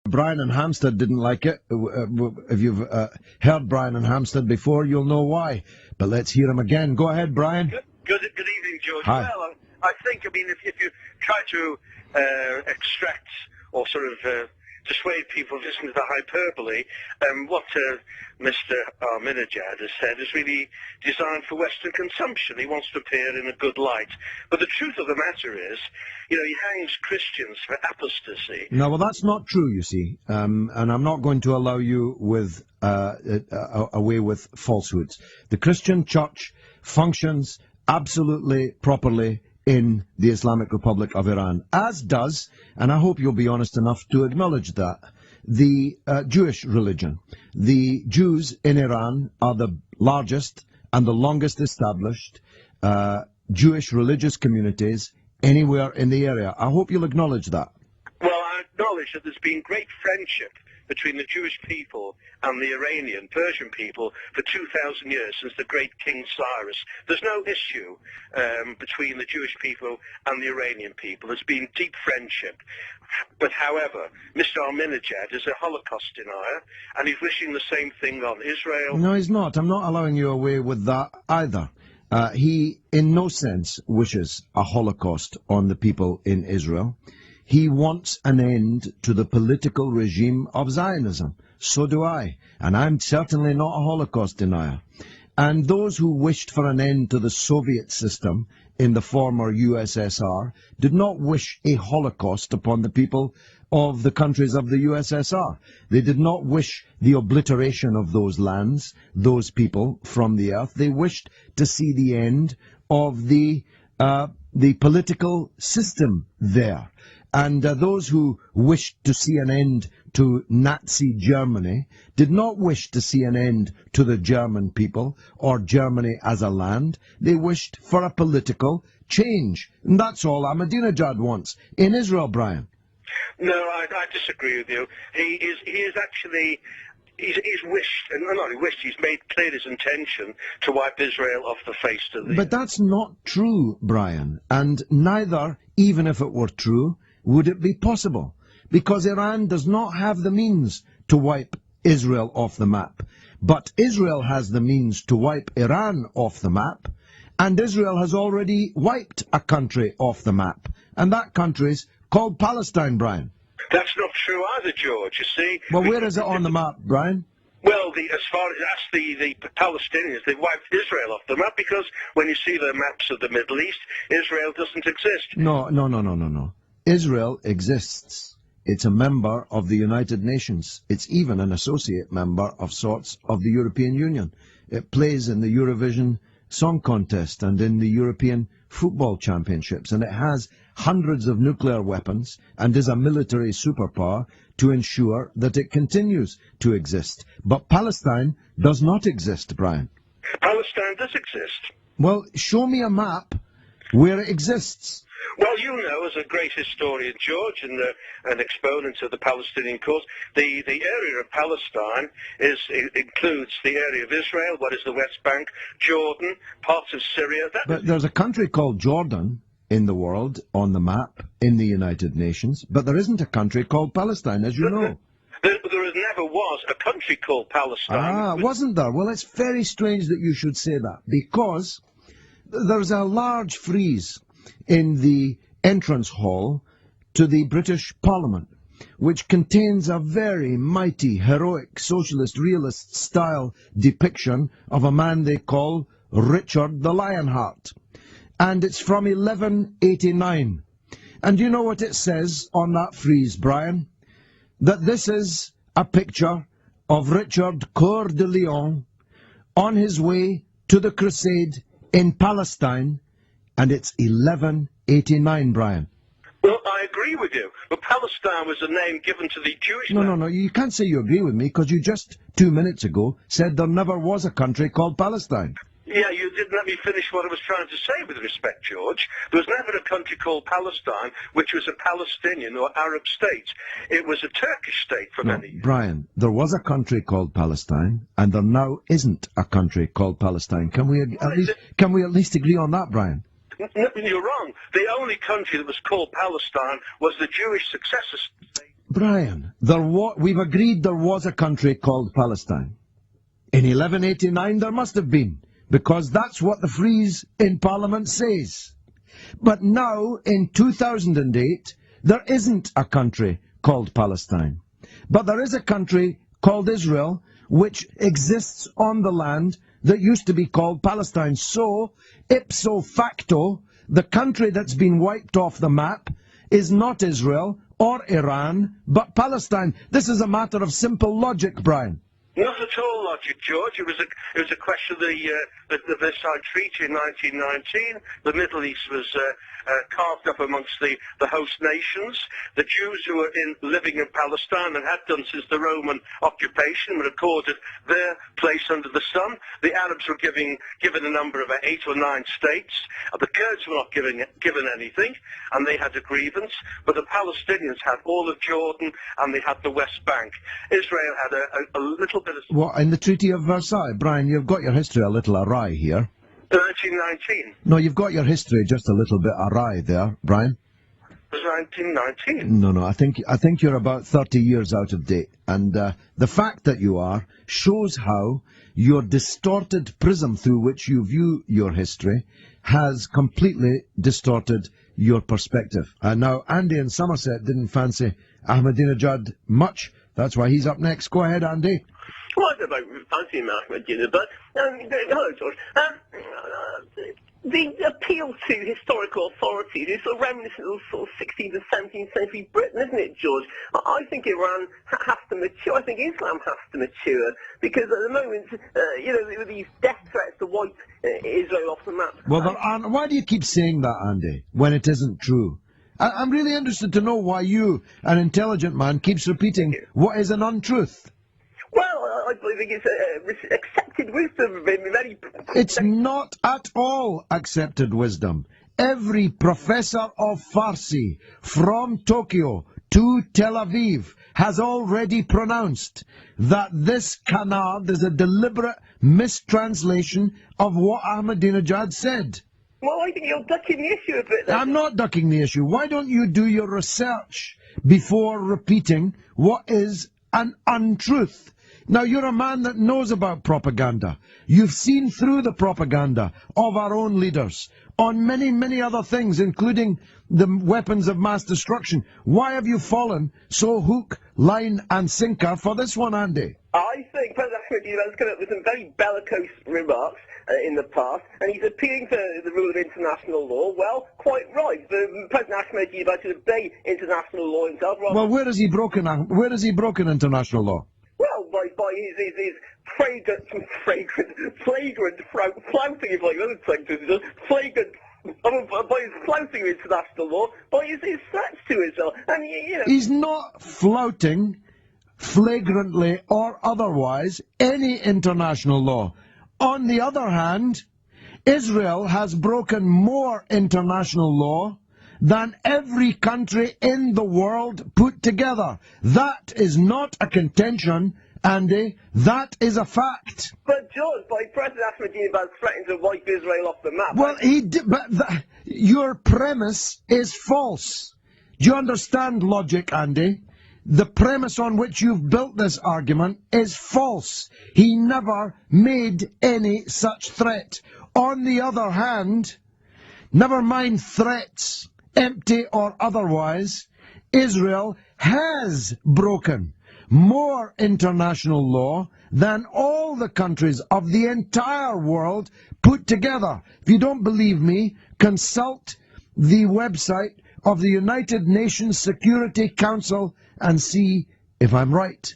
Brian in Hampstead didn't like it. If you've heard Brian in Hampstead before, you'll know why. But let's hear him again. Go ahead, Brian. Good evening, George. Hi. Well, I think, if you try to extract or sort of dissuade people to listen to the hyperbole, what Mr. Ahmedinejad has said is really designed for Western consumption. He wants to appear in a good light. But the truth of the matter is, he hangs Christians for apostasy. No, well, that's not true, you see. And I'm not going to allow you with away with falsehoods. The Christian Church functions absolutely properly in the Islamic Republic of Iran, as does, and I hope you'll be honest enough to acknowledge that, the Jewish religion. The Jews in Iran are the largest and the longest established Jewish religious communities anywhere in the area. I hope you'll acknowledge that. Well, I acknowledge that there's been great friendship between the Jewish people and the Iranian, Persian people for 2,000 years, since the great King Cyrus. There's no issue between the Jewish people and the Iranian people. There's been deep friendship. But however, Mr. Ahmedinejad is a Holocaust denier, and he's wishing the same thing on Israel. No, he's not. I'm not allowing you away with that either. He, in no sense, wishes a Holocaust on the people in Israel. He wants an end to the political regime of Zionism. So do I. And I'm certainly not a Holocaust denier. And those who wished for an end to the Soviet system in the former USSR did not wish a Holocaust upon the people of the countries of the USSR. They did not wish the obliteration of those lands, those people, from the earth. They wished to see the end of the political system there. And those who wished to see an end to Nazi Germany did not wish to see an end to the German people or Germany as a land. They wished for a political change. And that's all Ahmadinejad wants in Israel, Brian. No, I disagree with you. He's wished, and not only wished, he's made clear his intention to wipe Israel off the face of the... But that's not true, Brian. And neither, even if it were true, would it be possible? Because Iran does not have the means to wipe Israel off the map. But Israel has the means to wipe Iran off the map. And Israel has already wiped a country off the map. And that country's called Palestine, Brian. That's not true either, George, you see. Well, where is it on the map, Brian? Well, as far as the Palestinians, they've wiped Israel off the map, because when you see the maps of the Middle East, Israel doesn't exist. No. Israel exists. It's a member of the United Nations. It's even an associate member of sorts of the European Union. It plays in the Eurovision Song Contest and in the European Football Championships, and it has hundreds of nuclear weapons and is a military superpower to ensure that it continues to exist. But Palestine does not exist, Brian. Palestine does exist. Well, show me a map where it exists. Well, you know, as a great historian, George, and an exponent of the Palestinian cause, the area of Palestine includes the area of Israel, what is the West Bank, Jordan, parts of Syria. But there's a country called Jordan in the world on the map in the United Nations, but there isn't a country called Palestine, as you know. There never was a country called Palestine. Wasn't there? Well, it's very strange that you should say that, because there's a large frieze in the entrance hall to the British Parliament, which contains a very mighty, heroic, socialist, realist style depiction of a man they call Richard the Lionheart. And it's from 1189. And you know what it says on that frieze, Brian? That this is a picture of Richard Coeur de Lion on his way to the crusade in Palestine, and it's 1189, Brian. Well, I agree with you, but Palestine was a name given to the Jewish... No, you can't say you agree with me, because you just 2 minutes ago said there never was a country called Palestine. Yeah, you didn't let me finish what I was trying to say, with respect, George. There was never a country called Palestine, which was a Palestinian or Arab state. It was a Turkish state for many years. Brian, there was a country called Palestine, and there now isn't a country called Palestine. Can we at least agree on that, Brian? No, you're wrong. The only country that was called Palestine was the Jewish successor state. Brian, we've agreed there was a country called Palestine. In 1189 there must have been, because that's what the frieze in Parliament says. But now, in 2008, there isn't a country called Palestine. But there is a country called Israel, which exists on the land that used to be called Palestine. So, ipso facto, the country that's been wiped off the map is not Israel or Iran, but Palestine. This is a matter of simple logic, Brian. Not at all logic, George. It was a question of the Versailles Treaty in 1919. The Middle East was carved up amongst the host nations. The Jews who were living in Palestine and had done since the Roman occupation were accorded their place under the sun. The Arabs were given a number of 8 or 9 states. The Kurds were not given anything, and they had a grievance. But the Palestinians had all of Jordan, and they had the West Bank. Israel had a little bit of... What, in the Treaty of Versailles? Brian, you've got your history a little awry here. 1919. No, you've got your history just a little bit awry there, Brian. It was 1919. No, I think you're about 30 years out of date. And the fact that you are shows how your distorted prism through which you view your history has completely distorted your perspective. Now, Andy in Somerset didn't fancy Ahmedinejad much. That's why he's up next. Go ahead, Andy. Well, I don't know, fancy Ahmedinejad, but hello, George. The appeal to historical authorities is sort of reminiscent of sort of 16th and 17th century Britain, isn't it, George? I think Iran has to mature. I think Islam has to mature, because at the moment, with these death threats to wipe Israel off the map. Well, why do you keep saying that, Andy, when it isn't true? I'm really interested to know why you, an intelligent man, keeps repeating what is an untruth. Well, I think it's accepted wisdom. It's not at all accepted wisdom. Every professor of Farsi from Tokyo to Tel Aviv has already pronounced that this canard is a deliberate mistranslation of what Ahmedinejad said. Well, I think you're ducking the issue a bit there. I'm not ducking the issue. Why don't you do your research before repeating what is an untruth? Now, you're a man that knows about propaganda. You've seen through the propaganda of our own leaders on many, many other things, including the weapons of mass destruction. Why have you fallen so hook, line and sinker for this one, Andy? I think President Ahmedinejad has come up with some very bellicose remarks in the past, and he's appealing to the rule of international law. Well, quite right. President Ahmedinejad should obey international law himself. Well, where has he broken international law? Well, by his flagrant flouting, if I wasn't saying to flagrant, by his flouting of international law, by his threats to Israel, and He's not flouting, flagrantly or otherwise, any international law. On the other hand, Israel has broken more international law than every country in the world put together. That is not a contention, Andy. That is a fact. But George, by President Ahmedinejad threatening to wipe Israel off the map. Well, he did, but your premise is false. Do you understand logic, Andy? The premise on which you've built this argument is false. He never made any such threat. On the other hand, never mind threats, empty or otherwise, Israel has broken more international law than all the countries of the entire world put together. If you don't believe me, consult the website of the United Nations Security Council and see if I'm right.